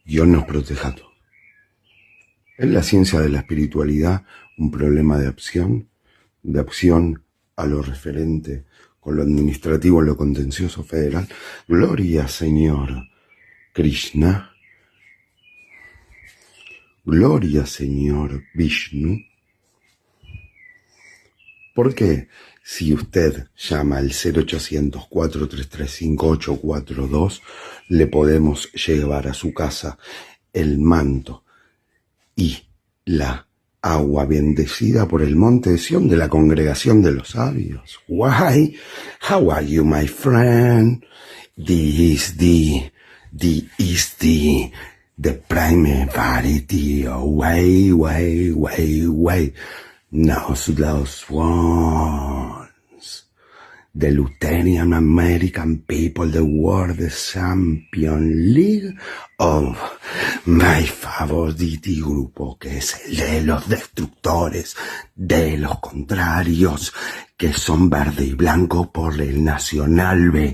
Dios nos proteja a todos. Es la ciencia de la espiritualidad un problema de opción a lo referente con lo administrativo, lo contencioso federal. Gloria, Señor Krishna. Gloria, Señor Vishnu. Porque si usted llama al 0800-433-5842, le podemos llevar a su casa el manto y la agua bendecida por el monte de Sión de la congregación de los sabios. Why? How are you, my friend? This is the primarity way. Nos los ones. The Lutherian American people, the World Champion League of my favorite grupo, que es el de los destructores, de los contrarios, que son verde y blanco por el Nacional B.